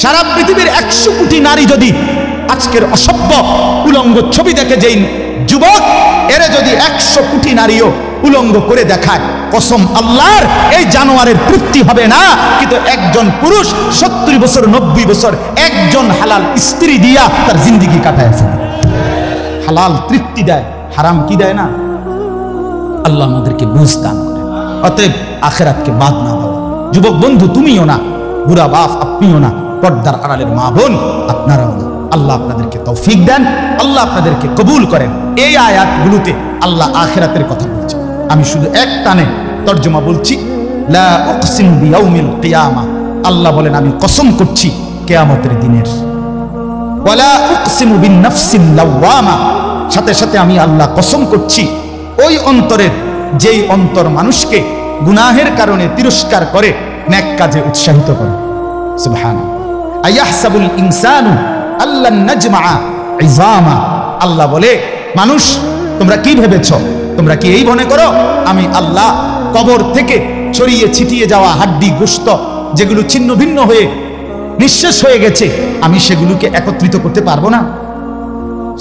সারা পৃথিবীর 100 কোটি নারী যদি আজকের অসভ্য উলঙ্গ ছবি দেখে, যেই যুবক এরে যদি 100 কোটি নারীও উলঙ্গ করে দেখায়, কসম আল্লাহর এই জানোয়ারের তৃপ্তি হবে না। কিন্তু একজন পুরুষ 70 বছর 90 বছর একজন হালাল স্ত্রী দিয়া তার জিন্দেগি কাটায় ফেলে। হালাল তৃপ্তি দেয়, হারাম কি দেয় না। আল্লাহ আমাদেরকে বুঝ দান করে। অতএব আখিরাতকে বাদ না দাও। যুবক বন্ধু তুমিও না, বুড়া বাপ আপনিও না, পর্দার আড়ালের মা বোন আপনারাও না। আল্লাহ আপনাদেরকে তৌফিক দেন, আল্লাহ আপনাদেরকে কবুল করেন। এই আয়াতগুলোতে আল্লাহ আখিরাতের কথা বলছেন। আমি শুধু এক টানে তর্জমা বলছি, লা উকসিম বিয়াউমিল কিয়ামা। আল্লাহ বলেন আমি কসম করছি কিয়ামতের দিনের। ওয়ালা উকসিমু বিন-নাফসিল লাওয়ামা। সাথে সাথে আমি আল্লাহ কসম করছি ওই অন্তরের, যেই অন্তর মানুষকে গুনাহের কারণে তিরস্কার করে, নেক কাজে উৎসাহিত করে। সুবহানাল্লাহ। আয়াহসাবুল ইনসানু আল্লান নাজমা ইযামা। আল্লাহ বলে মানুষ তোমরা কি ভেবেছ, তোমরা কি এই মনে করো আমি আল্লাহ কবর থেকে ছড়িয়ে ছিটিয়ে যাওয়া হাড্ডি গোশত যেগুলো ছিন্ন ভিন্ন হয়ে নিঃশেষ হয়ে গেছে, আমি সেগুলোকে একত্রিত করতে পারবো না?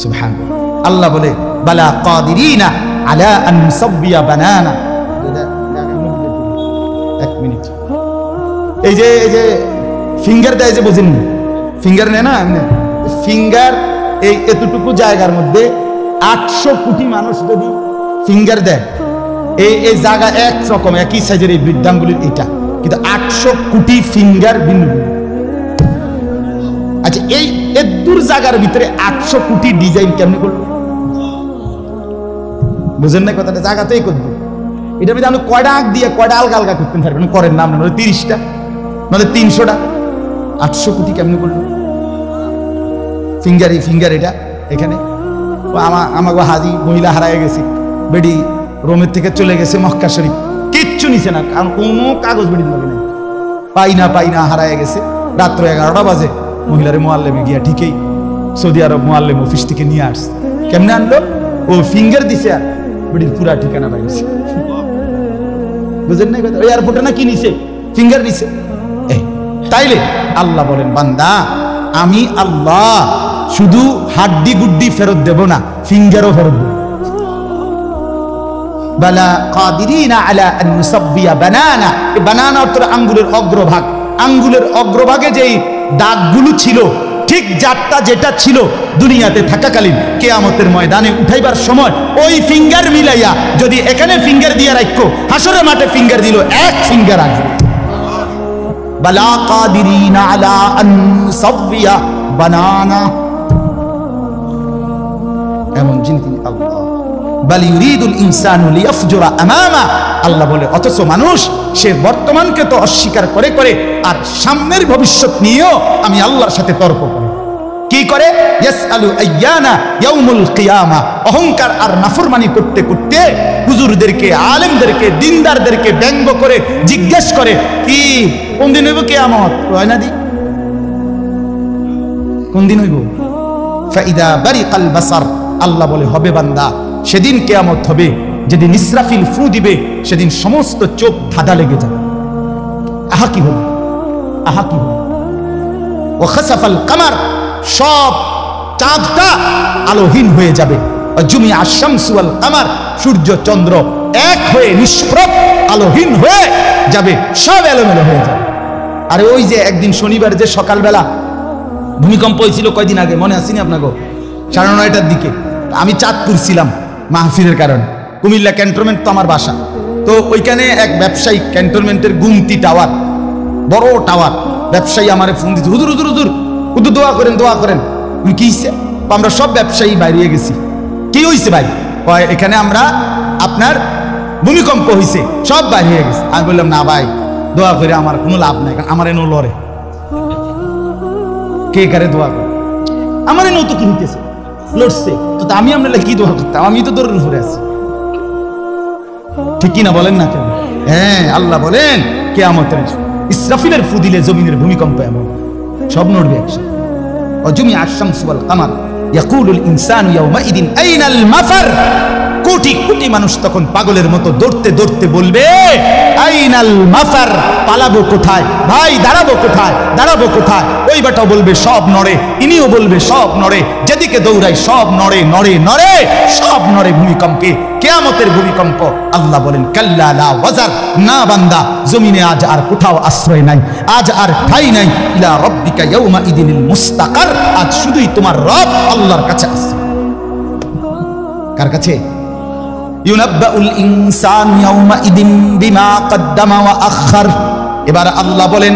সুবহানাল্লাহ। আল্লাহ বলে বালা কাদিরিনা আলা আন নুসাব্বিয়া বানানা। এক মিনিট, এই যে ফিঙ্গার দেয় যে বোঝেন, ফিঙ্গার নেয় না, ফিঙ্গার এই এতটুকু জায়গার মধ্যে 800 কোটি মানুষ যদি ফিঙ্গার দেয়, এই জায়গা একরকম একই সাইজের এই বৃদ্ধাঙ্গুলির এটা, কিন্তু 800 কোটি ফিঙ্গার ভিন্ন ভিন্ন। আচ্ছা এই এদুর জায়গার ভিতরে 800 কোটি ডিজাইন কেমনি করলো? বুঝেন না কথাটা? জায়গাতেই করবো এটা ভিতরে আপনি কয়টা আঁক দিয়ে কয়টা আলগা আলগা করতে পারবেন, করেন না আপনার 30টা নয় 300টা, 800 কোটি কেমনি করলো? ফিঙ্গার, এই ফিঙ্গার এটা এখানে আমাকে হাজি মহিলা হারায় গেছে, বেডি রোমের থেকে চলে গেছে মক্কা শরীফ, কিচ্ছু নিছে না, কারণ কোনো কাগজ বেডির লাগে নাই, পাই না হারায় গেছে। রাত্র 11টা বাজে মহিলারে মোয়াল্লেমে গিয়া ঠিকই সৌদি আরব মোয়াল্লেম অফিস থেকে নিয়ে আসছে। কেমনে আনলো? ও ফিঙ্গার দিছে আর বেডির পুরা ঠিকানা পাইছে। বুঝেন না কথা? ওই এয়ারপোর্টে না কি নিছে? ফিঙ্গার নিছে। তাইলে আল্লাহ বলেন বান্দা আমি আল্লাহ শুধু হাড্ডি গুড্ডি ফেরত দেব না, ফিঙ্গারও ফেরত দেব। বালা কাদিরিনা আলা আন নুসাব্বিয়া বানানা। এই বানানা অর্থ আঙ্গুলের অগ্রভাগ। আঙ্গুলের অগ্রভাগে যেই দাগগুলো ছিল, ঠিক জাতটা যেটা ছিল দুনিয়াতে থাকাকালীন, কিয়ামতের ময়দানে উঠাইবার সময় ওই ফিঙ্গার মিলাইয়া যদি এখানে ফিঙ্গার দিয়ে রাখো, হাসরের মাঠে ফিঙ্গার দিল, এক ফিঙ্গার আসবে। বালা কাদিরিনা আলা আন নুসাব্বিয়া বানানা। এমন যিনি তিনি আল্লাহ। বাল ইউরিদুল ইনসানু লিয়াফজুরা আমামা। আল্লাহ বলে অথচ মানুষ সে বর্তমানকে তো অস্বীকার করে করে আর সামনের ভবিষ্যৎ নিয়েও আমি আল্লাহর সাথে তর্ক করে। কি করে? ইয়াসআলু আইয়ানা ইয়াউমুল কিয়ামা। অহংকার আর নাফরমানি করতে করতে হুজুরদেরকে, আলেমদেরকে, দিনদারদেরকে ব্যঙ্গ করে জিজ্ঞেস করে কি কোন দিন হইব কিয়ামত? হয় না দি কোন দিন হইব? ফাইদা বারিকাল বাসার। আল্লাহ বলে হবে বান্দা সেদিন কিয়ামত হবে যেদিন ইসরাফিল ফু দিবে, সেদিন সমস্ত চোখ ধাঁধা লেগে যাবে। আহা কি হবে, আহা কি হবে। ওয়া খাসাফাল কামার। সব চাঁদটা আলোহীন হয়ে যাবে। জুমিআ আশ-শামসু ওয়াল কামার। সূর্য চন্দ্র এক হয়ে নিষ্প্রভ আলোহীন হয়ে যাবে, সব এলোমেলো হয়ে যাবে। আরে ওই যে একদিন শনিবার যে সকালবেলা ভূমিকম্প হয়েছিল কয়দিন আগে, মনে আসেনি আপনাকে? 9:30টার দিকে আমি চাঁদপুর ছিলাম মাহফিলের কারণে। কুমিল্লা ক্যান্টনমেন্ট তো আমার বাসা, তো ওইখানে এক ব্যবসায়ী ক্যান্টনমেন্টের গুমতি টাওয়ার, বড় টাওয়ার, ব্যবসায়ী আমারে ফোন দিচ্ছে, হুজুর হুজুর হুজুর হুজুর দোয়া করেন দোয়া করেন। কি হয়েছে? আমরা সব ব্যবসায়ী বাইরে গেছি। কি হয়েছে ভাই? এখানে আমরা আপনার ভূমিকম্প হয়েছে, সব বাইরে হয়ে গেছে। আমি বললাম না ভাই দোয়া করে আমার কোনো লাভ নাই, কারণ আমার এনো লড়ে কে কারে দোয়া করে, আমার এনো তো কি হইতেছে লড়ছে, তো আমি আপনার কি দোয়া করতাম? আমি তো দৌড়ের উপরে আছি, ঠিক কিনা বলেন না কেন? হ্যাঁ, আল্লাহ বলেন কিয়ামতের ইসরাফিলের ফু দিলে জমিনের ভূমিকম্প এমন সব নড়বে একসাথে। ওয়া জুমিআ আশ-শামসু ওয়াল কামার ইয়াকুলুল ইনসানু ইয়াওমাইদিন আইনাল মাফার। কোটি কোটি মানুষ তখন পাগলের মতো দৌড়তে দৌড়তে বলবে, আইনাল মাফার, পালাবো কোথায় ভাই, দাঁড়াবো কোথায়, দাঁড়াবো কোথায়। ওই বেটাও বলবে সব নড়ে, ইনিও বলবে সব নড়ে, যেদিকে দৌড়াই সব নড়ে নড়ে নড়ে, সব নড়ে ভূমিকম্পে, কিয়ামতের ভূমিকম্প। আল্লাহ বলেন কাল্লা লা ওয়াজার, না বান্দা, জমিনে আজ আর কোথাও আশ্রয় নাই, আজ আর ঠাই নাই। ইলা রাব্বিকা ইয়াউমা ইদিনিল মুস্তাকার, আজ শুধুই তোমার রব আল্লাহর কাছে আছে। কার কাছে? ইউনাব্বাউল ইনসান ইয়াউমা ইদিন বিমা কদ্দামা ওয়া আখার। এবার আল্লাহ বলেন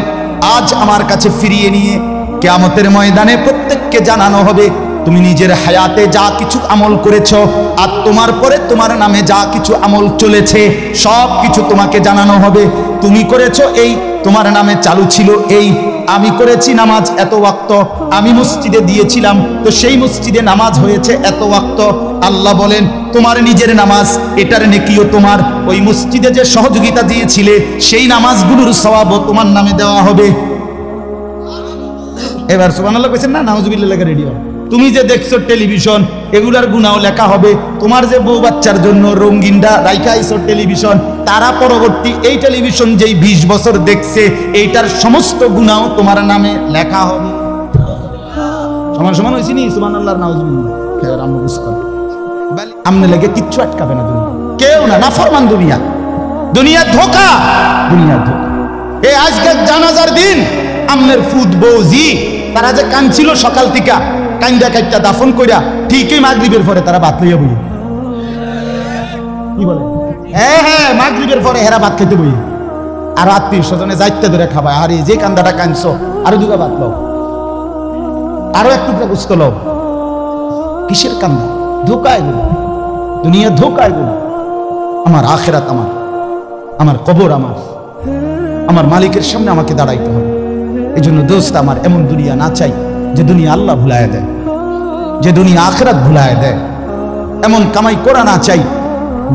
আজ আমার কাছে ফিরিয়ে নিয়ে কিয়ামতের ময়দানে প্রত্যেককে জানানো হবে তুমি নিজের হায়াতে যা কিছু আমল করেছো আর তোমার পরে তোমার নামে যা কিছু আমল চলেছে সব কিছু তোমাকে জানানো হবে। তুমি করেছো এই, তোমার নামে চালু ছিল এই, আমি করেছি নামাজ এত ওয়াক্ত, আমি মসজিদে দিয়েছিলাম তো সেই মসজিদে নামাজ হয়েছে এত ওয়াক্ত। আল্লাহ বলেন তোমার নিজের নামাজ এটার নেকিও তোমার, ওই মসজিদে যে সহযোগিতা দিয়েছিলে সেই নামাজগুলোর সওয়াবও তোমার নামে দেওয়া হবে। এবার সুবহানাল্লাহ কইছেন না, নাউজুবিল্লাহ লেখা রেডি হয়। তুমি যে দেখছো টেলিভিশন এগুলার গুনাহ লেখা হবে। তোমার যে বউ বাচ্চার জন্য রঙিনটা রাইখা আইছো টেলিভিশন, তারা পরবর্তী এই টেলিভিশন যেই 20 বছর দেখছে এইটার সমস্ত গুনাহ তোমার নামে লেখা হবে। সমান সমান হইছে নি? সুবহানাল্লাহ নাউজুবিল্লাহ। খেয়াল আমরা বুঝতে আমনে লাগে কিচ্ছু আটকাবে না দুনিয়া, কেউ না, নাফরমান দুনিয়া, দুনিয়া ধোঁকা, দুনিয়া ধোঁকা। এই আজকে জানাজার দিন আমনের ফুদ বৌজি তারা যে কাঁদছিল সকাল থেকে, কান্দা কাইটা দাফন কইরা ঠিকই মাগরিবের পরে তারা ভাত লইয়া বই। কি বলে? হ্যাঁ হ্যাঁ, মাগরিবের পরে হেরা ভাত খেতে বই। আর আত্মীয় স্বজনে যাইতে ধরে খাবা, আরে যে কান্দাটা কাঁদছো আরো দুটা ভাত লও, আরো এক টুকরা গুস্ত লও। কিসের কান্দা? ধোঁকা এগুলো, দুনিয়া ধোঁকা এগুলো। আমার আখিরাত আমার, আমার কবর আমার, আমার মালিকের সামনে আমাকে দাঁড়াইতে হবে। এই জন্য দোস্ত আমার এমন দুনিয়া না চাই যে দুনিয়া আল্লাহ ভুলায় দেয়, যে দুনিয়া আখিরাত ভুলায় দেয়। এমন কামাই করা না চাই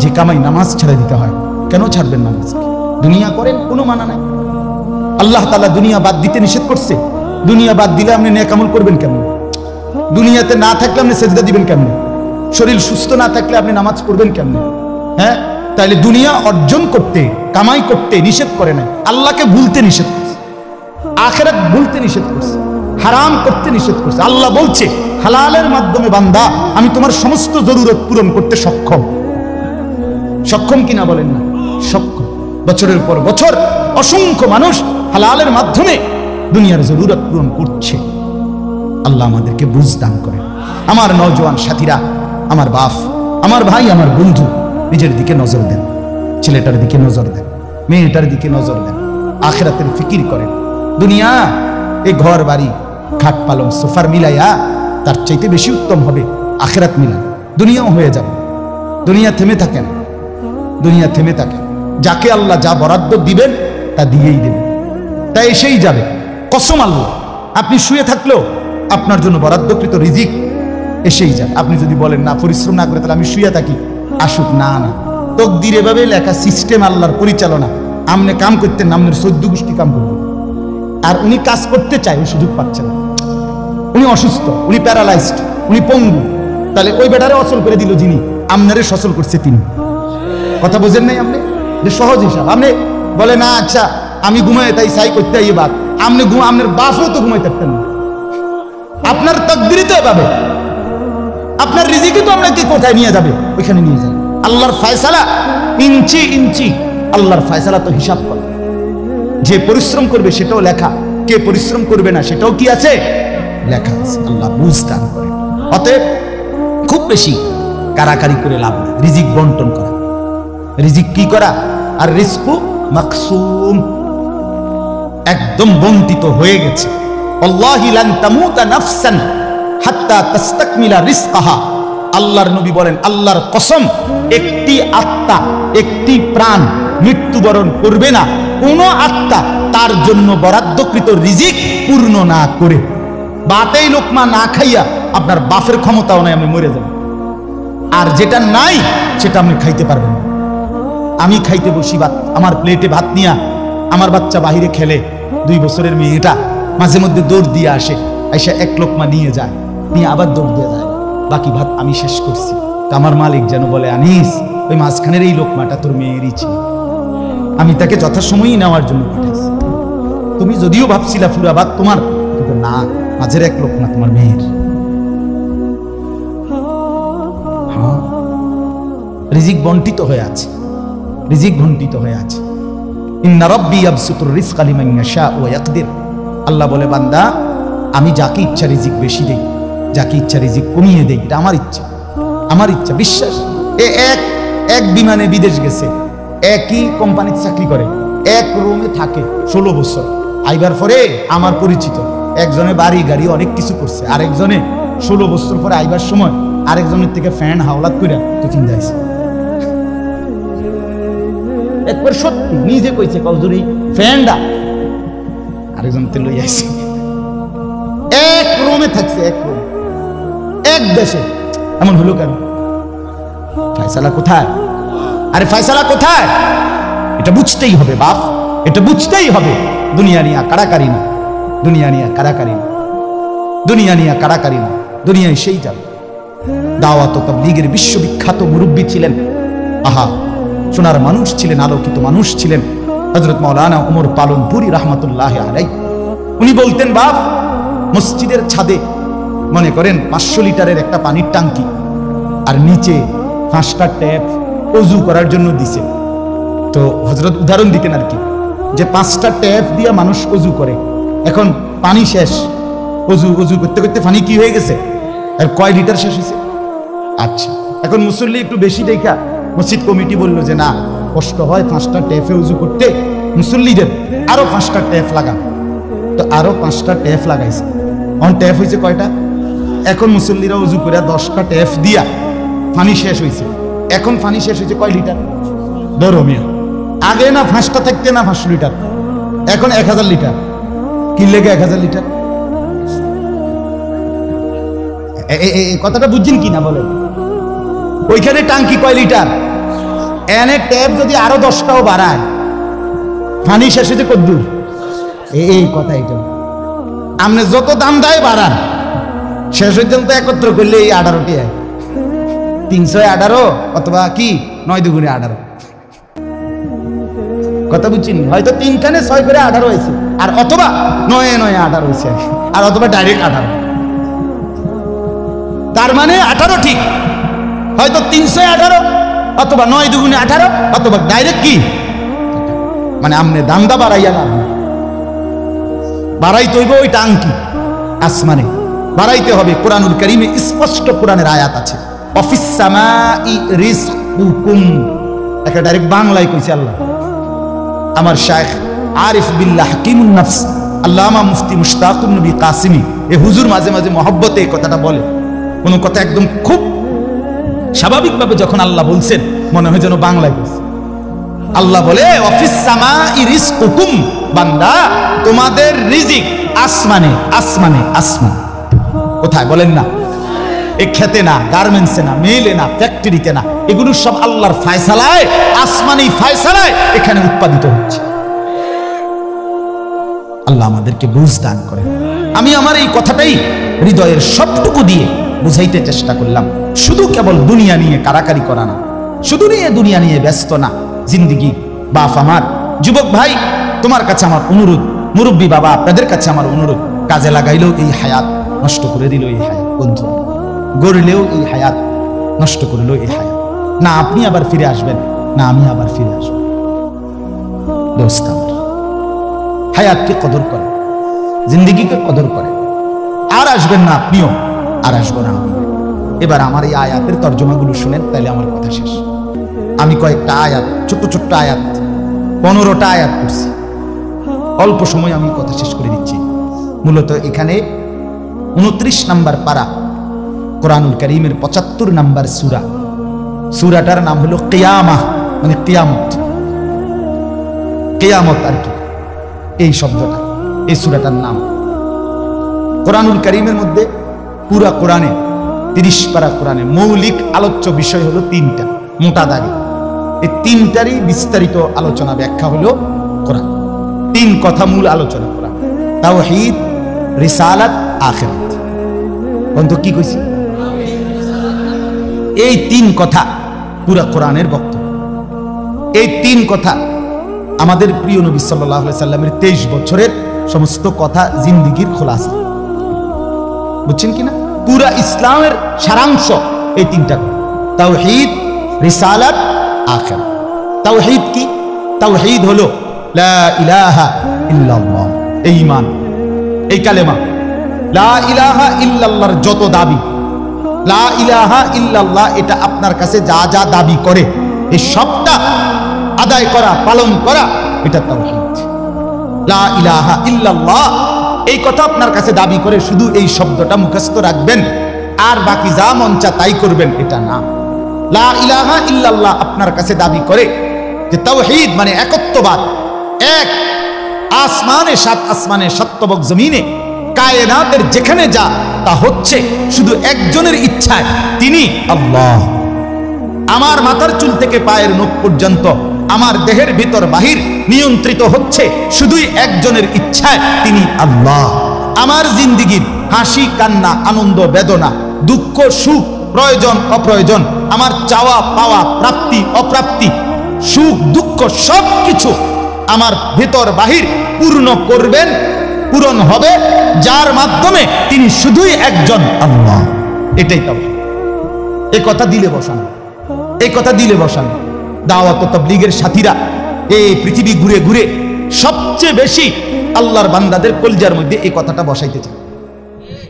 যে কামাই নামাজ ছেড়ে দিতে হয়। কেন ছাড়বেন নামাজকে? দুনিয়া করেন, কোনো মানা নাই। আল্লাহ তাআলা দুনিয়া বাদ দিতে নিষেধ করছে। দুনিয়া বাদ দিলে আপনি নেক আমল করবেন কেমন? দুনিয়াতে না থাকলে আপনি সেজদা দিবেন কেমন? শরীর সুস্থ না থাকলে আপনি নামাজ পড়বেন কেমন? হ্যাঁ, তাইলে দুনিয়া অর্জন করতে, কামাই করতে নিষেধ করে নাই, আল্লাহকে ভুলতে নিষেধ করছে, আখিরাত ভুলতে নিষেধ করছে, হারাম করতে নিষেধ করছে। আল্লাহ বলছে হালালের মাধ্যমে বান্দা আমি তোমার সমস্ত জরুরত পূরণ করতে সক্ষম। সক্ষম কিনা বলেন না? সক্ষম। বছরের পর বছর অসংখ্য মানুষ হালালের মাধ্যমে দুনিয়ার জরুরত পূরণ করছে। আল্লাহ আমাদেরকে বুঝ দান করে। আমার নওজোয়ান সাথীরা, আমার বাপ, আমার ভাই, আমার বন্ধু, নিজের দিকে নজর দেন, ছেলেটার দিকে নজর দেন, মেয়েটার দিকে নজর দেন, আখিরাতের ফিকির করেন। দুনিয়া এই ঘর বাড়ি খাট পালং সোফার মিলাইয়া তার চাইতে বেশি উত্তম হবে আখিরাত মিলান। দুনিয়াও হয়ে যাবে, দুনিয়া থেমে থাকে না, দুনিয়া থেমে থাকে। যাকে আল্লাহ যা বরাদ্দ দিবেন তা দিয়েই দেবেন, তাই এসেই যাবে। কসম আল্লাহ, আপনি শুয়ে থাকলেও আপনার জন্য বরাদ্দকৃত রিজিক এসেই যাবে। আপনি যদি বলেন না পরিশ্রম না করে তাহলে আমি শুয়ে থাকি, আসুক। না না, তকদির এভাবে লেখা, সিস্টেম আল্লাহর পরিচালনা। আমনে কাম করতেন, আমনের 14 গোষ্ঠী কাম করবেন। আর উনি কাজ করতে চায়, ওই সুযোগ পাচ্ছে না। উনি অসুস্থ, উনি প্যারালাইজড, উনি পঙ্গু, তাহলে ওই বেটারে অচল করে দিল যিনি, আমনারে সচল করছে তিনি। কথা বোঝেন নাই আপনি? যে সহজ হিসাব। আপনি বলে না আচ্ছা আমি ঘুমাই তাই সাই করতে আই বাদ, আপনি আপনার বাপও তো ঘুমাই থাকতেন না। আপনার তকদিরই তো এভাবে, আপনার রিজিকই তো আপনাকে কোথায় নিয়ে যাবে, ওইখানে নিয়ে যাবে। আল্লাহর ফয়সালা ইঞ্চি ইঞ্চি, আল্লাহর ফয়সালা তো হিসাব করে। যে পরিশ্রম করবে সেটাও লেখা, কে পরিশ্রম করবে না সেটাও কি আছে, লেখা আছে। আল্লাহ বুঝ দান করে। অতএব খুব বেশি কারাকারি করে লাভ নেই। রিজিক বন্টন করা, রিজিক কি করা, আর রিজকু মাকসুম, একদম বন্টিত হয়ে গেছে। আল্লাহি লান তামুতা নাফসান হাত্তা তাস্তাকমিলা রিজকাহা। আল্লাহর নবী বলেন আল্লাহর কসম, একটি আত্মা, একটি প্রাণ মৃত্যুবরণ করবে না কোন আত্মা তার জন্য বরাদ্দকৃত রিজিক পূর্ণ না করে। বাতেই লোকমা না খাইয়া আপনার বাপের ক্ষমতাও নাই, আপনি মরে যাবেন। আর যেটা নাই সেটা আপনি খাইতে পারবেন না। আমি খাইতে বসি ভাত, আমার প্লেটে ভাত নিয়া, আমার বাচ্চা বাহিরে খেলে, 2 বছরের মেয়েটা মাঝে মধ্যে দৌড় দিয়ে আসে, আইসা 1 লোকমা নিয়ে যায়, নিয়ে আবার দৌড় দিয়ে যায়, বাকি ভাত আমি শেষ করছি। আমার মালিক যেন বলে, আনিস ওই মাঝখানের এই লোকমাটা তোর মেয়েরই ছিল, আমি তাকে যথাসময়ই নেওয়ার জন্য পাঠাইছি। তুমি যদিও ভাবছিলা ফুরাবাদ তোমার, কিন্তু না, মাঝের এক লোকমা তোমার মেয়ের। হ্যাঁ, রিজিক বন্টিত হয়ে আছে, রিজিক বন্টিত হয়ে আছে। ইন্না রাব্বি ইয়াবসুতুর রিজকা লিমান ইয়াশা ওয়া ইয়াকদির। আল্লাহ বলে, বান্দা আমি যাকে ইচ্ছা রিজিক বেশি দেই, যাকে ইচ্ছা রিজিক কমিয়ে দেই, এটা আমার ইচ্ছা, আমার ইচ্ছা। বিশ্বাস, এক বিমানে বিদেশ গেছে, একই কোম্পানিতে চাকরি করে, এক রুমে থাকে 16 বছর। আইবার পরে আমার পরিচিত একজনে বাড়ি গাড়ি অনেক কিছু করছে, আরেকজনে 16 বছর পরে আইবার সময় আরেকজনের থেকে ফ্যান হাওলাত করে তো চিন্তা হয়েছে। একবার সত্যি নিজে কইছে, কৌজুরি ফ্যানটা আরেকজন তে লই আইছে, এক রুমে থাকছে, এক রুম, এক দেশে। এমন হলো কেন? ফয়সালা কোথায়? আরে ফয়সালা কোথায়? এটা বুঝতেই হবে বাপ, এটা বুঝতেই হবে। দুনিয়া নিয়ে কারাকারি না, দুনিয়া নিয়ে কারাকারি না, দুনিয়া নিয়ে কারাকারি না, দুনিয়ায় সেই যাবে। দাওয়াত ও তাবলীগের বিশ্ববিখ্যাত মুরব্বী ছিলেন, আহা সোনার মানুষ ছিলেন, আলোকিত মানুষ ছিলেন হযরত মাওলানা ওমর পালনপুরি রাহমাতুল্লাহি আলাইহি। উনি বলতেন, বাপ মসজিদের ছাদে মনে করেন 500 লিটারের একটা পানির ট্যাঙ্কি, আর নিচে 5টা ট্যাপ ওযু করার জন্য দিছে। তো হযরত উদাহরণ দিতেন আর কি, যে 5টা ট্যাপ দিয়ে মানুষ ওযু করে, এখন পানি শেষ, ওযু করতে করতে পানি কি হয়ে গেছে, আর কয় লিটার শেষ হয়েছে। আচ্ছা, এখন মুসল্লি একটু বেশি দেখা মসজিদ কমিটি বলল যে না, কষ্ট হয় 5টা ট্যাপে ওযু করতে, মুসল্লিদের আরো 5টা ট্যাপ লাগান। তো আরো 5টা ট্যাপ লাগাইছে, অন ট্যাপ হয়েছে কয়টা? এখন মুসল্লিরা ওযু করে 10টা ট্যাপ দিয়া পানি শেষ হয়েছে। এখন পানি শেষ হয়েছে কয় লিটার? ধরো মিয়া, আগে না 5টা থাকতে না 500 লিটার, এখন 1000 লিটার। কি লেগে 1000 লিটার? কথাটা বুঝছেন কি না বলেন? ওইখানে টাঙ্কি কয় লিটার, এনে ট্যাপ যদি আরো 10টাও বাড়ায়, পানি শেষ হয়েছে কদ্দুর? এই কথা, এটা আপনি যত দাম দেয় বাড়ান, শেষ হইতেন তো একত্র করলে এই 18টি 318 অথবা কি 9 দুগুণে 18। কথা বুঝছেন? হয়তো 3 খানে 6 করে 18 হয়েছে, আর অথবা 9 9 18 হয়েছে, আর অথবা ডাইরেক্ট 18। তার মানে 18 ঠিক, হয়তো 318 অথবা 9 দুগুণে 18 অথবা ডাইরেক্ট কি, মানে আমনে দামদা বাড়াইয়া না, বাড়াইতে হইব ওই টাঙ্কি আসমানে বাড়াইতে হবে। কোরআনুল কারীমে স্পষ্ট কোরআনের আয়াত আছে, অফিস সামাই রিজকুকুম, একটা ডাইরেক্ট বাংলায় কইছে আল্লাহ। আমার শাইখ আরিফ বিল্লাহ হাকিমুন নফস আল্লামা মুফতি মুশতাকুন নবী কাসিমি, এই হুজুর মাঝে মাঝে মহব্বতে এই কথাটা বলে। কোন কথা একদম খুব স্বাভাবিকভাবে যখন আল্লাহ বলছেন, মনে হয় যেন বাংলায় বলছে। আল্লাহ বলে, অফিস সামাই রিজকুকুম, বান্দা তোমাদের রিজিক আসমানে, আসমানে, আসমান। কোথায় বলেন না? এই খেতে না, গার্মেন্টসে না, মেইলে না, ফ্যাক্টরিতে না, এগুলো সব আল্লাহর ফায়সালায়, আসমানি ফায়সালায় এখানে উৎপাদিত হচ্ছে। আল্লাহ আমাদেরকে বুঝ দান করেন। আমি আমার এই কথাটাই হৃদয়ের সবটুকু দিয়ে বুঝাইতে চেষ্টা করলাম। শুধু কেবল দুনিয়া নিয়ে কারাকারি করা না, শুধু দুনিয়া নিয়ে ব্যস্ত না জিন্দিগি। বাপ আমার, যুবক ভাই, তোমার কাছে আমার অনুরোধ, মুরব্বী বাবা আপনাদের কাছে আমার অনুরোধ, কাজে লাগাইলেও এই হায়াত, নষ্ট করে দিল এই হায়াত, বন্ধু গড়লেও এই হায়াত, নষ্ট করলো এই হায়াত। না আপনি আবার ফিরে আসবেন, না আমি আবার ফিরে আসবো। দোস্ত আমার, হায়াতকে কদর করে, জিন্দিগিকে কদর করে। আর আসবেন না আপনিও, আর আসবো না আমি। এবার আমার এই আয়াতের তর্জমাগুলো শুনেন, তাইলে আমার কথা শেষ। আমি কয়েকটা আয়াত, ছোট্ট ছোট্ট আয়াত, 15টা আয়াত করছি। অল্প সময় আমি কথা শেষ করে দিচ্ছি। মূলত এখানে 29 নম্বর পারা, কোরআনুল কারীমের 75 নম্বর সূরা। সূরাটার নাম হলো কিয়ামাহ, মানে কিয়ামত, কিয়ামত আর কি এই শব্দটা, এই সূরাটার নাম। কোরআনুল কারীমের মধ্যে পুরা কোরআনে 30 পারা কোরআনে মৌলিক আলোচ্য বিষয় হলো 3টা, মোটা দাগে। এই 3টারই বিস্তারিত আলোচনা ব্যাখ্যা হলো কোরআন। 3 কথা মূল আলোচনা কোরআন, তাওহীদ, রিসালাত, আখিরাত। বন্ধু কি কইছি? এই তিন কথা পুরা কোরআনের বক্তব্য। এই তিন কথা আমাদের প্রিয় নবী সাল্লাল্লাহু আলাইহি সাল্লামের 23 বছরের সমস্ত কথা জিন্দেগীর খোলাসা। বুঝছেন কিনা? পুরা ইসলামের সারাংশ এই তিনটা কথা, তাওহীদ, রিসালাত, আখিরাত। তাওহীদ কি? তাওহীদ হলো লা ইলাহা ইল্লাল্লাহ, এই ঈমান, এই কালেমা। লা ইলাহা ইল্লাল্লাহর যত দাবি, লা ইলাহা ইল্লাল্লাহ এটা আপনার কাছে যা যা দাবি করে এই সবটা আদায় করা, পালন করা, এটা তাওহীদ। লা ইলাহা ইল্লাল্লাহ এই কথা আপনার কাছে দাবি করে শুধু এই শব্দটা মুখস্থ রাখবেন আর বাকি যা মন চায় তাই করবেন, এটা না। লা ইলাহা ইল্লাল্লাহ আপনার কাছে দাবি করে যে তাওহীদ মানে একত্ববাদ, এক। আসমানে, সাত আসমানে, সত্যবক জমিনে, কায়নাতের যেখানে যা তা হচ্ছে শুধু একজনের ইচ্ছায়, তিনি আল্লাহ। আমার মাথার চুল থেকে পায়ের নখ পর্যন্ত, আমার দেহের ভিতর বাহির নিয়ন্ত্রিত হচ্ছে শুধুই একজনের ইচ্ছায়, তিনি আল্লাহ। আমার জিন্দেগীর হাসি, কান্না, আনন্দ, বেদনা, দুঃখ, সুখ, প্রয়োজন, অপ্রয়োজন, আমার চাওয়া পাওয়া, প্রাপ্তি অপ্রাপ্তি, সুখ দুঃখ সবকিছু আমার ভেতর বাহির পূর্ণ করবেন, পূরণ হবে যার মাধ্যমে, তিনি শুধুই একজন আল্লাহ। এটাই তাওহীদ। এই কথা দিলে বসানো, এই কথা দিলে বসানো। দাওয়াত ও তাবলীগের সাথীরা এই পৃথিবী ঘুরে ঘুরে সবচেয়ে বেশি আল্লাহর বান্দাদের কলজার মধ্যে এই কথাটা বসাইতে চায়।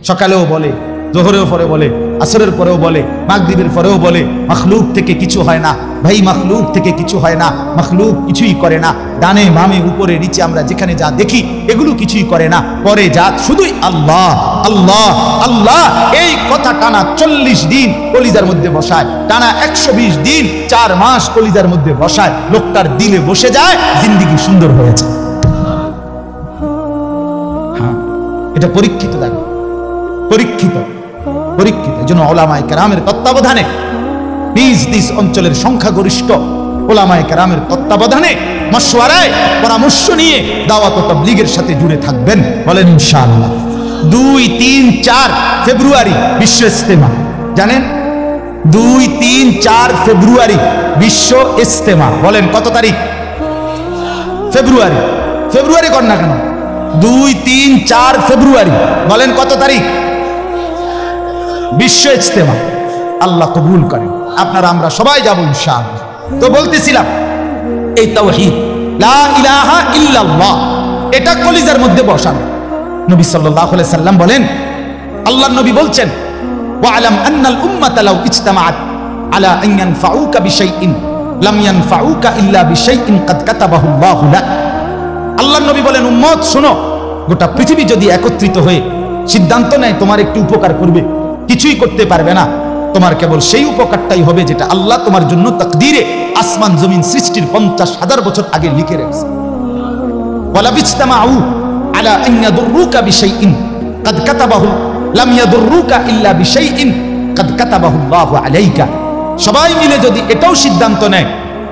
সকালেও বলে, জোহরের পরে বলে, আসরের পরেও বলে, মাগরিবের পরেও বলে, মাখলুক থেকে কিছু হয় না ভাই, মাখলুক থেকে কিছু হয় না, মাখলুক কিছুই করে না। ডানে বামে উপরে নিচে আমরা যেখানে যা দেখি এগুলো কিছুই করে না, পরে যা শুধুই আল্লাহ আল্লাহ আল্লাহ। এই কথা টানা 40 দিন কলিজার মধ্যে বসায়, টানা 120 দিন 4 মাস কলিজার মধ্যে বসায়, লোকটার দিলে বসে যায়, জিন্দেগি সুন্দর হয়েছে। হ্যাঁ, এটা পরীক্ষিত, দেখো পরীক্ষিত, পরীক্ষিত। এই জন্য ওলামায়ে কেরামের তত্ত্বাবধানে, নিজ অঞ্চলের সংখ্যাগরিষ্ঠ ওলামায়ে কেরামের তত্ত্বাবধানে, মশওয়ারায়, পরামর্শ নিয়ে দাওয়াত ও তাবলীগের সাথে জুড়ে থাকবেন, বলেন ইনশাআল্লাহ। 2, 3, 4 ফেব্রুয়ারি বিশ্ব ইজতেমা, জানেন? 2, 3, 4 ফেব্রুয়ারি বিশ্ব ইজতেমা। বলেন কত তারিখ? ফেব্রুয়ারি। ফেব্রুয়ারি কর না কেন? 2, 3, 4 ফেব্রুয়ারি। বলেন কত তারিখ? বিশ্ব ইজতেমা। আল্লাহ কবুল করেন। আপনারা আমরা সবাই যাব ইনশাআল্লাহ। তো বলতেছিলাম এই তাওহীদ, লা ইলাহা ইল্লাল্লাহ, এটা কলিজার মধ্যে বসানো। নবী সাল্লাল্লাহু আলাইহি সাল্লাম বলেন, আল্লাহর নবী বলছেন, ওয়ালাম আন্নাল উম্মাতা লাউ ইজতামাআত আলা আন ইয়ানফাউকা বিশাইইন লাম ইয়ানফাউকা ইল্লা বিশাইইন কাদ কাতাবাহু আল্লাহু লাক। আল্লাহর নবী বলেন, উম্মত শোনো, গোটা পৃথিবী যদি একত্রিত হয়ে সিদ্ধান্ত নেয় তোমার একটু উপকার করবে, কিছুই করতে পারবে না, তোমার কেবল সেই উপকারটাই হবে যেটা আল্লাহ তোমার জন্য তাকদীরে আসমান জমিন সৃষ্টির 50,000 বছর আগে লিখে রেখেছে। ওয়ালা বিজতামাউ আলা আন ইয়াদুররুকা বিশাইইন কাদ কাতাবাহু লাম ইয়াদুররুকা ইল্লা বিশাইইন কাদ কাতাবাহু আল্লাহু আলাইকা। সবাই মিলে যদি এটাও সিদ্ধান্ত নেয়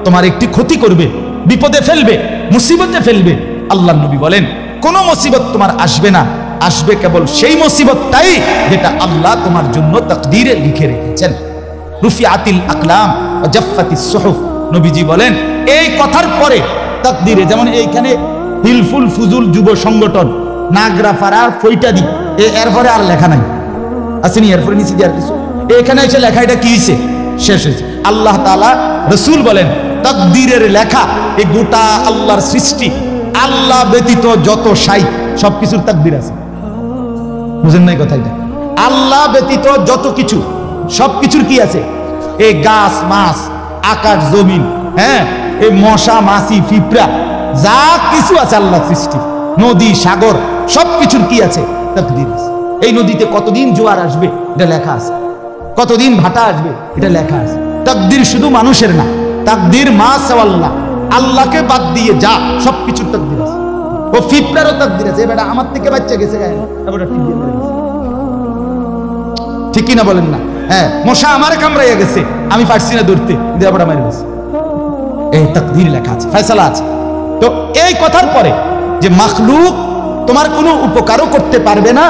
তোমার একটি ক্ষতি করবে, বিপদে ফেলবে, মুসিবতে ফেলবে, আল্লাহর নবী বলেন কোন মুসিবত তোমার আসবে না, আসবে কেবল সেই মুসিবতটাই যেটা আল্লাহ তোমার জন্য তাকদীরে লিখে রেখেছেন। রুফিআতিল আকলাম ওয়া জাফফাতিস সুহুফ। নবীজি বলেন এই কথার পরে তাকদীরে, যেমন এইখানে হিলফুল ফুজুল যুব সংগঠন নাগরাপাড়ার ফইটাদি, এরপরে আর লেখা নাই, আসেনি, এরপরে নিচে দিয়ে আর কিছু, এখানে এসে লেখা, এটা কি হয়েছে? শেষ হয়েছে। আল্লাহ তাআলা, রাসূল বলেন তাকদীরের লেখা, এই গোটা আল্লাহর সৃষ্টি, আল্লাহ ব্যতীত যত শাই সবকিছুর তাকদীর আছে। বুঝেন নাই কথা? এটা আল্লাহ ব্যতীত যত কিছু সবকিছুর কি আছে? এই গাছ মাছ, আকাশ জমিন, হ্যাঁ, এই মশা মাছি পিঁপড়া যা কিছু আছে আল্লাহ সৃষ্টি, নদী সাগর সবকিছুর কি আছে? তাকদীর আছে। এই নদীতে কতদিন জোয়ার আসবে এটা লেখা আছে, কতদিন ভাটা আসবে এটা লেখা আছে। তাকদীর শুধু মানুষের না, তাকদীর মা সাওয়াল্লাহ, আল্লাহকে বাদ দিয়ে যা সবকিছুর তাকদীর আছে। ও পিঁপড়ারও তাকদীর আছে, এবারে আমার থেকে বাচ্চা গেছে গায়ে, এবারে ঠিক দিয়ে মেরে গেছে, ঠিক কিনা বলেন না? হ্যাঁ, মশা আমারে কামড়াইয়া গেছে, আমি পারছি না ধরতে, এবারে মেরে গেছে। এই তাকদীর লেখা আছে, ফয়সালা আছে। তো এই কথার পরে যে মাখলুক তোমার কোনো উপকারও করতে পারবে না,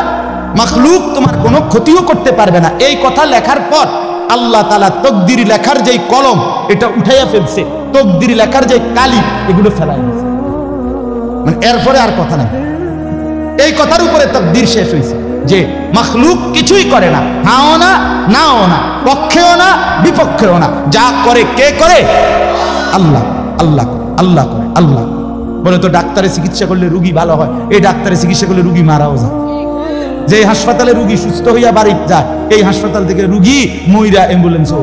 মাখলুক তোমার কোনো ক্ষতিও করতে পারবে না, এই কথা লেখার পর আল্লাহ তাআলা তকদির লেখার যেই কলম এটা উঠাইয়া ফেলছে, তকদির লেখার যে কালি এগুলো ফেলাই দিয়েছে। মানে এরপরে আর কথা নাই, এই কথার উপরে তকদির শেষ হয়েছে যে মাখলুক কিছুই করে না, হাও না নাও না, পক্ষেও না বিপক্ষেও না, যা করে কে করে? আল্লাহ। আল্লাহ আল্লাহ করে আল্লাহ। বলে তো ডাক্তারে চিকিৎসা করলে রুগী ভালো হয়, এই ডাক্তারে চিকিৎসা করলে রুগী মারাও যায়। যে হাসপাতালে রুগী সুস্থ হইয়া বাড়ি যায়, এই হাসপাতাল থেকে রুগী মইরা অ্যাম্বুলেন্স ও,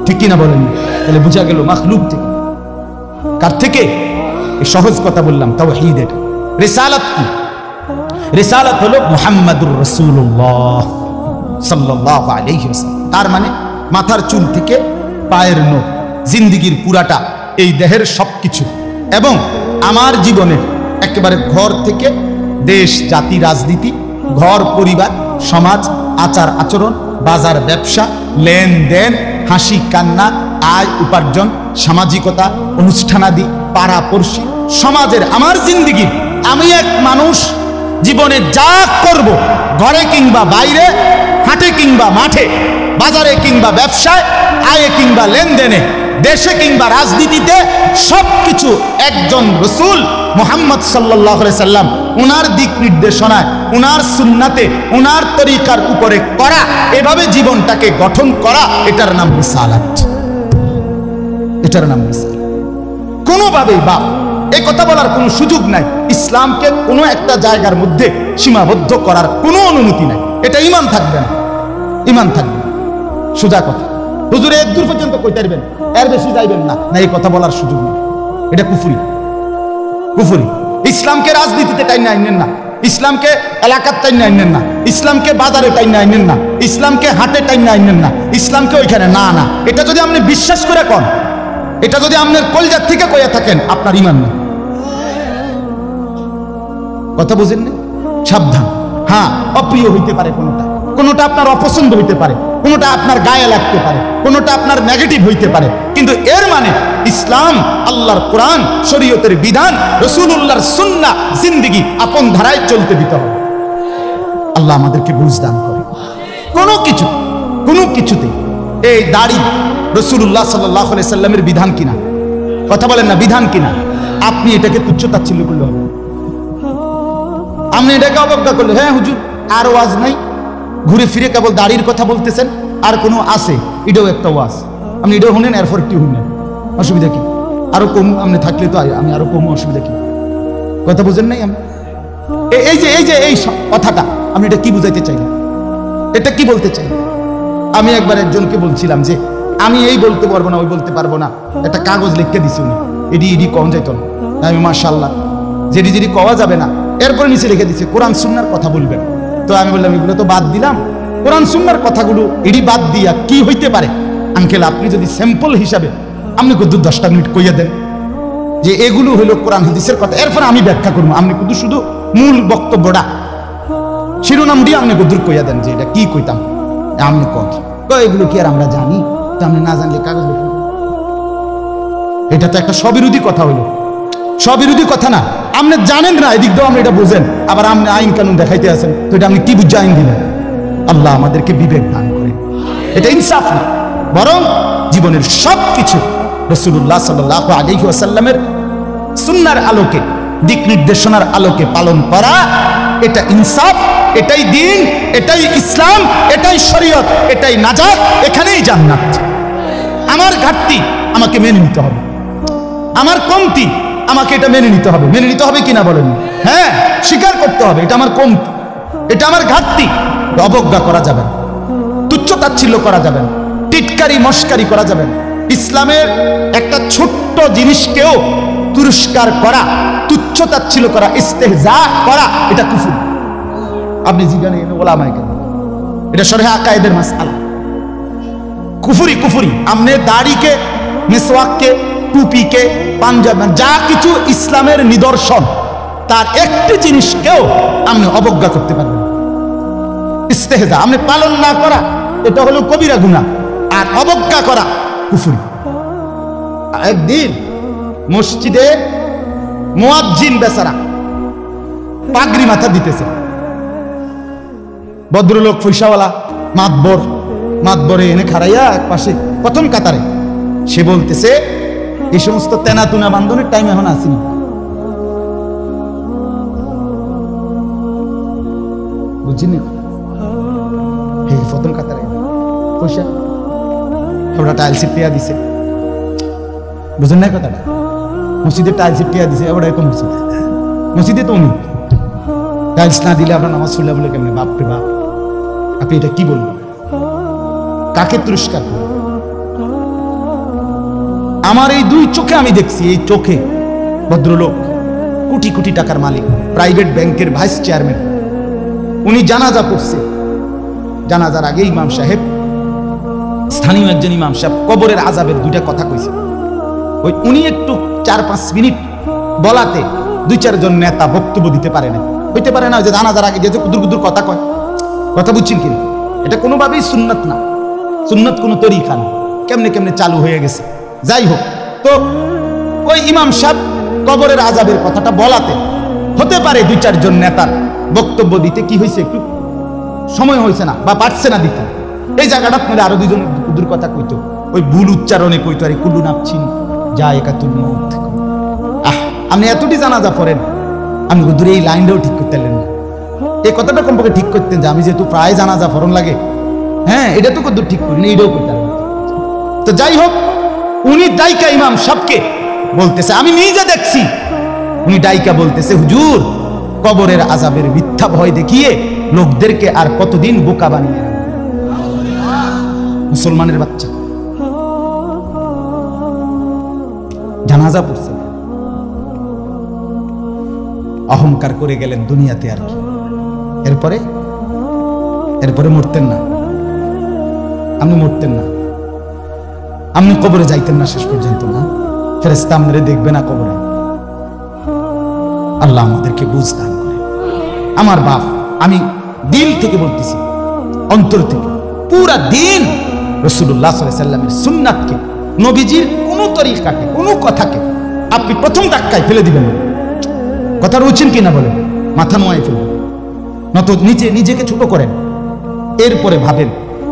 ঠিক কিনা বলেন? তাহলে বুঝা গেল মাখলুক থেকে। কার থেকে? এই সহজ কথা বললাম, তাওহীদ। এটা রিসালাত কি? রিসালাত হলো মুহাম্মাদুর রাসূলুল্লাহ সাল্লাল্লাহু আলাইহি ওয়াসাল্লাম। তার মানে মাথার চুল থেকে পায়ের নখ, জিন্দেগির পুরাটা, এই দেহের সবকিছু, এবং আমার জীবনের একেবারে ঘর থেকে দেশ, জাতি, রাজনীতি, ঘর, পরিবার, সমাজ, আচার আচরণ, বাজার, ব্যবসা, লেনদেন, হাসি কান্না, আয় উপার্জন, সামাজিকতা, অনুষ্ঠানাদি, পাড়া পড়শি, সমাজের আমার জিন্দেগির, আমি এক মানুষ জীবনে যা করব, ঘরে কিংবা বাইরে, হাটে কিংবা মাঠে, বাজারে কিংবা ব্যবসায়, আয়ে কিংবা লেনদেনে, দেশে কিংবা রাজনীতিতে, সবকিছু একজন রাসূল মুহাম্মদ সাল্লাল্লাহু আলাইহি সাল্লাম উনার দিক নির্দেশনায়, উনার সুন্নাতে, উনার তরিকার উপরে করা, এভাবে জীবনটাকে গঠন করা, এটার নাম রিসালাত। এটার নাম রিসালাত। কোনোভাবেই বাপ এই কথা বলার কোনো সুযোগ নাই, ইসলামকে কোনো একটা জায়গার মধ্যে সীমাবদ্ধ করার কোনো অনুমতি নাই। এটা ঈমান থাকবে না, ঈমান থাকবে না। সোজা কথা। হুজুর এক দূর পর্যন্ত কইতে পারবেন, এর বেশি যাইবেন না, না এই কথা বলার সুযোগ নেই। এটা কুফরি, কুফরি। ইসলামকে রাজনীতিতে টাইনা আইনেন না, ইসলামকে এলাকার টাইনা আইনেন না, ইসলামকে বাজারে টাইনা আইনেন না, ইসলামকে হাটে টাইনা আইনেন না, ইসলামকে ওইখানে না না। এটা যদি আপনি বিশ্বাস করে কন, এটা যদি আপনার কলজার থেকে কইয়া থাকেন, আপনার ঈমান নেই। কথা বুঝেন না? সাবধান। হ্যাঁ, অপ্রিয় হইতে পারে কোনোটা, কোনোটা আপনার অপছন্দ হইতে পারে, কোনোটা আপনার গায়ে লাগতে পারে, কোনোটা আপনার নেগেটিভ হইতে পারে, কিন্তু এর মানে ইসলাম, আল্লাহর কোরআন, শরীয়তের বিধান, রাসূলুল্লাহর সুন্নাহ, জিন্দেগি আপন ধারায় চলতে দিতে হবে। আল্লাহ আমাদেরকে বুঝ দান করে। কোনো কিছুতে এই দাড়ি রাসূলুল্লাহ সাল্লাল্লাহু আলাইহি সাল্লামের বিধান কিনা? কথা বলেন না, বিধান কিনা? আপনি এটাকে তুচ্ছ তাচ্ছিল্য করলে হবে, আপনি এটাকে অবজ্ঞা করলে, হ্যাঁ হুজুর আর ওয়াজ নাই, ঘুরে ফিরে কেবল দাড়ির কথা বলতেছেন, আর কোনো আছে, এটাও একটা ওয়াজ, আপনি এটাও শুনেন, এরপর একটু শুনেন, অসুবিধা কি? আরো কম আপনি থাকলে তো আমি আরো কম, অসুবিধা কি? কথা বুঝেন নাই? আমি এই কথাটা আমি এটা কি বুঝাইতে চাইলাম, এটা কি বলতে চাই? আমি একবার একজনকে বলছিলাম যে আমি এই বলতে পারবো না, ওই বলতে পারবো না, একটা কাগজ লিখে দিছি উনি, এডি কম যাইত না। আমি মাশাআল্লাহ, যেটি কওয়া যাবে না, এরপরে নিচে লিখে দিছে কোরআন সুন্নাহর কথা বলবেন। তো আমি বললাম এগুলো তো বাদ দিলাম, কোরআন সুন্নাহর কথাগুলো এডি বাদ দিয়া কি হইতে পারে? আঙ্কেল আপনি যদি স্যাম্পল হিসাবে আপনি কিন্তু 10টা মিনিট কইয়া দেন যে এগুলো হলো কোরআন হাদিসের কথা, এরপর আমি ব্যাখ্যা করবো, আপনি কিন্তু শুধু মূল বক্তব্যটা শিরোনাম দিয়ে আপনি দূর কইয়া দেন যে এটা কি কইতাম, আপনি কথা এগুলো কি আর আমরা জানি? তো আপনি না জানলে কাগজ লিখুন। এটা তো একটা স্ববিরোধী কথা হইলো, স্ববিরোধী কথা না। আপনি জানেন না, এদিক দিয়েও আপনি এটা বুঝেন, আবার আপনি আইন কানুন দেখাইতে আছেন, তো এটা আপনি কি বুঝে আইন দিলেন? আল্লাহ আমাদেরকে বিবেক দান করে। এটা ইনসাফ না, বরং জীবনের সবকিছু রাসূলুল্লাহ সাল্লাল্লাহু আলাইহি ওয়াসাল্লামের সুন্নাহর আলোকে, দিক নির্দেশনার আলোকে পালন করা, এটা ইনসাফ, এটাই দ্বীন, এটাই ইসলাম, এটাই শরীয়ত, এটাই নাজাত, এখানেই জান্নাত। আমার ঘাটতি আমাকে মেনে নিতে হবে, আমার কমতি আমাকে এটা মেনে নিতে হবে। মেনে নিতে হবে কিনা বলেন? হ্যাঁ, স্বীকার করতে হবে, এটা আমার কমতি, এটা আমার ঘাটতি। অবজ্ঞা করা যাবে না, তুচ্ছ তাচ্ছিল্য করা যাবে না, টিটকারি মস্কারি করা যাবে না। ইসলামের একটা ছোট্ট জিনিসকেও তুরস্কার করা, তুচ্ছ তাচ্ছিল্য করা, ইস্তেহজা করা, এটা কুফর। আপনি জিজ্ঞাসা ওলামায়ে কেরাম, এটা শরহে আকায়েদের মাসআলা। কুফরি। আপনি দাড়িকে, মিসওয়াককে, টুপিকে, পাঞ্জাব, যা কিছু ইসলামের নিদর্শন, তার একটি জিনিসকেও আপনি অবজ্ঞা করতে পারবেন। ইস্তেহজা আপনি পালন না করা, এটা হলো কবিরা গুনাহ, আর অবজ্ঞা করা কুফরি। একদিন মসজিদে মুয়াজ্জিন বেচারা পাগড়ি মাথা দিতেছে, ভদ্রলোক, পয়সাওয়ালা, মাতবর, মাতবরে এনে খাড়াইয়া এক পাশে প্রথম কাতারে, সে বলতেছে এই সমস্ত তেনাতুনা বান্ধনের টাইম এখন আসেনি। বুঝিনি প্রথম কাতারে পয়সা ওরা টাইলস টিয়া দিছে, বুঝেন না কথাটা? মসজিদে টাইলস টিয়া দিছে, ওরা এরকম মসজিদে তো উনি টাইলস না দিলে আপনার নামাজ পড়লে বলে কেমনে? বাপরে বাপ, আপনি এটা কি বলবেন? কাকে তুরস্কার? আমার এই দুই চোখে আমি দেখছি, এই চোখে ভদ্রলোক কোটি কোটি টাকার মালিক, প্রাইভেট ব্যাংকের ভাইস চেয়ারম্যান, উনি জানাজা পড়ছে। জানাজার আগে ইমাম সাহেব, স্থানীয় একজন ইমাম সাহেব কবরের আযাবের দুইটা কথা কইছে। ওই উনি একটু 4-5 মিনিট বলাতে 2-4 জন নেতা বক্তব্য দিতে পারে না। হইতে পারে না যে জানাজার আগে যে কুদুর কুদুর কথা কয়, কথা বুঝছেন কি? এটা কোনোভাবেই সুন্নাত না, সুন্নাত কোনো তরিকা না, কেমনে কেমনে চালু হয়ে গেছে। যাই হোক, তো ওই ইমাম সাহেব কবরের আযাবের কথাটা বলাতে হতে পারে 2-4 জন নেতার বক্তব্য দিতে কি হয়েছে, একটু সময় হয়েছে না বা পারছে না দিতে। এই জায়গাটা আপনারা আরো 2 জন কুদুর কথা কইতো, ওই ভুল উচ্চারণে কইতো, আরে কুলু নাপছিন যা একাতুল মউত। আপনি এতটি জানাজা পড়েন, আমি দূরে এই লাইনটাও ঠিক করতে পারলেন না। এই কথাটা কমপক্ষে ঠিক করতেন যে আমি যেহেতু প্রায় জানাজা ফরন লাগে, হ্যাঁ এটা তো কত ঠিক করি না, এইটাও করতে পারেন। তো যাই হোক, উনি ডাইকা ইমাম সাহেবকে বলতেছে, আমি নিজে দেখছি, উনি ডাইকা বলতেছে, হুজুর কবরের আযাবের মিথ্যা ভয় দেখিয়ে লোকদেরকে আর কতদিন বোকা বানিয়ে মুসলমানের বাচ্চা জানাজা পড়ছে, অহংকার করে গেলেন দুনিয়াতে আর কি। এরপরে মরতেন না, আপনি মরতেন না, আপনি কবরে যাইতেন না শেষ পর্যন্ত না, ফেরেশতা আপনারে দেখবে না কবরে। আল্লাহ আমাদেরকে বুঝ দান করে। আমার বাপ, আমি দিল থেকে বলতেছি, অন্তর থেকে, পুরা দিন রাসূলুল্লাহ সাল্লাল্লাহু আলাইহি ওয়াসাল্লামের সুন্নাতকে, নবীজির কোন তরিকাকে, কোন কথাকে আপনি প্রথম ধাক্কায় ফেলে দিবেন না। কথা রুচিন কিনা বলেন, মাথা নোয়াই ফেলবেন, নত নিজেকে ছোট করেন, এরপরে ভাবেন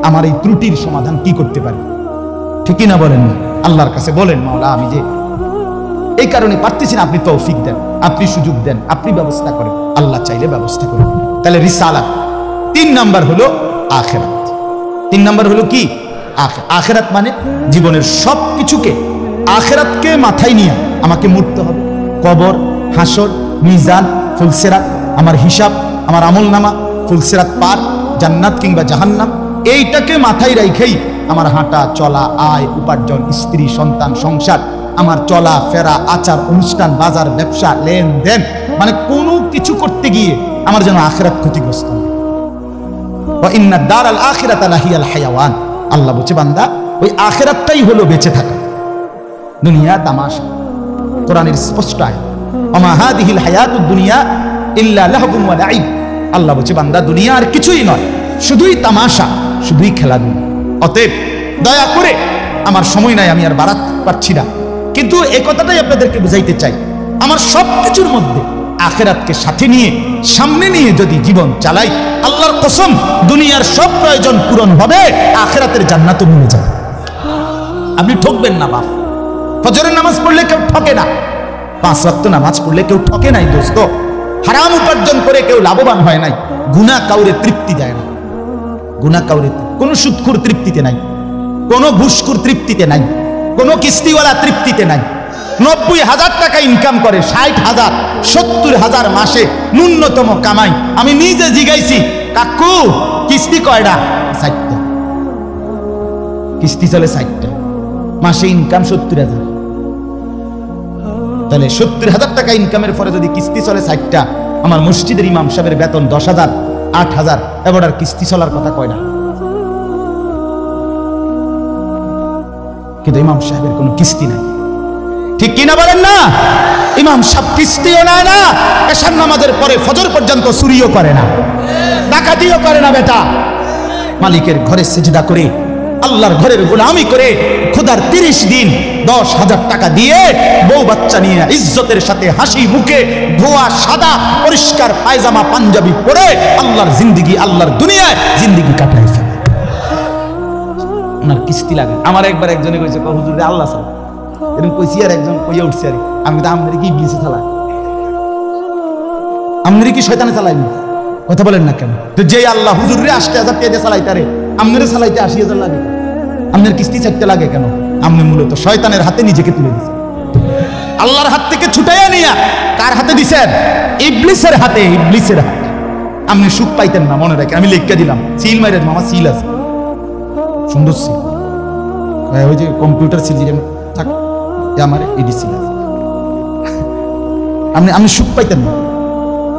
আমার এই ত্রুটির সমাধান কি করতে পারি। ঠিক কিনা বলেন না? আল্লাহর কাছে বলেন, মাওলা আমি যে এই কারণে পারতেছি না, আপনি তৌফিক দেন, আপনি সুযোগ দেন, আপনি ব্যবস্থা করেন। আল্লাহ চাইলে ব্যবস্থা করেন। তাহলে রিসালাত 3 নাম্বার হলো আখিরাত। 3 নাম্বার হলো কি? আখিরাত মানে জীবনের সব কিছুকে, আখিরাতকে মাথায় নিয়ে আমাকে মরতে হবে। কবর, হাসর, মিজান, ফুলসিরাত, আমার হিসাব, আমার আমলনামা, ফুলসিরাত পার, জান্নাত কিংবা জাহান্নাম, এইটাকে মাথায় রাখেই আমার হাঁটা চলা, আয় উপার্জন, স্ত্রী সন্তান, সংসার, আমার চলা ফেরা, আচার অনুষ্ঠান, বাজার ব্যবসা, লেনদেন, মানে কোনো কিছু করতে গিয়ে আমার যেন আখিরাত ক্ষতিগ্রস্ত হয়। ওয়া ইন্না দারাল আখিরাতা লাহিয়াল হায়াওয়ান, আল্লাহ বলছে বান্দা ওই আখিরাতটাই হলো বেঁচে থাকা, দুনিয়া তামাশা। কোরআনের স্পষ্ট আয়াত, ওমা হাদিহিল হায়াতুদ দুনিয়া ইল্লা লাহবুন ওয়া লাইব, আল্লাহ বলছে বান্দা দুনিয়া আর কিছুই নয়, শুধুই তামাশা, শুধুই খেলাধুলা। অতএব দয়া করে, আমার সময় নাই, আমি আর বাড়াতে পারছি না, কিন্তু এই কথাটাই আপনাদেরকে বুঝাইতে চাই, আমার সব কিছুর মধ্যে আখিরাতকে সাথে নিয়ে, সামনে নিয়ে যদি জীবন চালাই, আল্লাহর কসম দুনিয়ার সব প্রয়োজন পূরণ হবে, আখিরাতের জান্নাতও মিলে যাবে। আপনি ঠকবেন না বাপ। ফজরের নামাজ পড়লে কেউ ঠকে না, 5 ওয়াক্ত নামাজ পড়লে কেউ ঠকে নাই দোস্ত। হারাম উপার্জন করে কেউ লাভবান হয় নাই। গুনাহ কাউরে তৃপ্তি দেয় না, গুনাহ কাউরে, কোন সুদখোর তৃপ্তিতে নাই, কোন ঘুষখোর তৃপ্তিতে নাই, কোন কিস্তিওয়ালা তৃপ্তিতে নাই। 90,000 টাকা ইনকাম করে, 60,000, 70,000 মাসে ন্যূনতম কামাই। আমি নিজে জিগাইছি, কাকু কিস্তি কয়টা? 60টা। কিস্তি চলে 60টা, মাসে ইনকাম 70,000। তাহলে 70,000 টাকা ইনকামের পরে যদি কিস্তি চলে 60টা, আমার মসজিদের ইমাম সাহেবের বেতন 10,000, 8,000, এবার আর কিস্তি চলার কথা কয়টা? কিন্তু ইমাম সাহেবের কোনো কিস্তি নাই, ঠিক কিনা বলেন না? ইমাম সাহেব কিস্তিও নেয় না, এশার নামাজের পরে ফজর পর্যন্ত চুরিও করে না, ডাকাতিও করে না। বেটা মালিকের ঘরে সিজদা করে, আল্লাহর ঘরের গোলামি করে, খোদার 30 দিন 10,000 টাকা দিয়ে বউ বাচ্চা নিয়ে ইজ্জতের সাথে হাসি মুখে, ধোয়া সাদা পরিষ্কার পায়জামা পাঞ্জাবি পরে আল্লাহর জিন্দিগি, আল্লাহর দুনিয়ায় জিন্দিগি কাটায় ফেলে। ওনার কিস্তি লাগে। আমার একবার একজনে কইছে হুজুর রে আল্লাহ ছাড়া, এরকম কইছি, আর একজন কইয়া উঠছে আর আমি তো আমনের কি বিছে চালাই, আমনের কি শয়তানে চালাইনি? কথা বলেন না কেন? তো যে আল্লাহ হুজুর রে 80,000 টাকা দিয়ে চালাইতারে, আমনের চালাইতে 80,000 লাগে, আমনের কিস্তি ছাড়তে লাগে কেন? আমনে মূলত শয়তানের হাতে নিজেকে তুলে দিছে। আল্লাহর হাত থেকে ছুটাইয়া নিয়া কার হাতে দিছেন? ইবলিসের হাতে। ইবলিসের হাতে আপনি সুখ পাইতেন না, মনে রাখেন। আমি লিখে দিলাম, সিল মাইরেন মামা, সিল আছে, সুন্দর সিল, ওই যে কম্পিউটার সিল যেমন থাক, আমার এডি সিল আছে। আপনি সুখ পাইতেন না,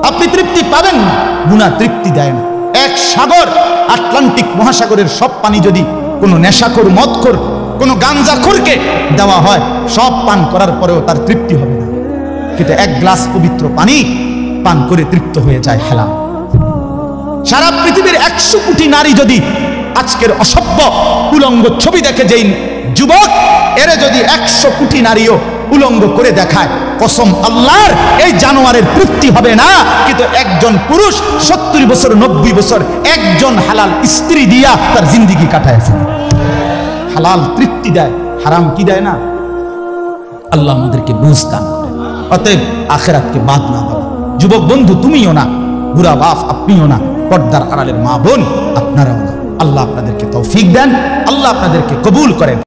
আপনি তৃপ্তি পাবেন না। গুনাহ তৃপ্তি দেয় না। এক সাগর, আটলান্টিক মহাসাগরের সব পানি যদি কোনো নেশাখোর, মদখোর, কোনো গাঞ্জাখোরকে দেওয়া হয়, সব পান করার পরেও তার তৃপ্তি হবে না। কিন্তু এক গ্লাস পবিত্র পানি পান করে তৃপ্ত হয়ে যায় হেলাল। সারা পৃথিবীর 100 কোটি নারী যদি আজকের অসভ্য উলঙ্গ ছবি দেখে, যেই যুবক এরে যদি 100 কোটি নারীও উলঙ্গ করে দেখায়, কসম আল্লাহর, এই জানোয়ারের তৃপ্তি হবে না। কিন্তু একজন পুরুষ 70 বছর 90 বছর একজন হালাল স্ত্রী দিয়া তার জিন্দেগি কাটায়ছে। হালাল তৃপ্তি দেয়, হারাম কি দেয় না? আল্লাহ আমাদেরকে বুঝ দান করে। অতএব আখিরাতকে বাদ না দাও। যুবক বন্ধু তুমিও না, বুড়া বাপ আপনিও না, পর্দার আড়ালের মা বোন আপনারাও না। আল্লাহ আপনাদেরকে তৌফিক দেন, আল্লাহ আপনাদেরকে কবুল করেন।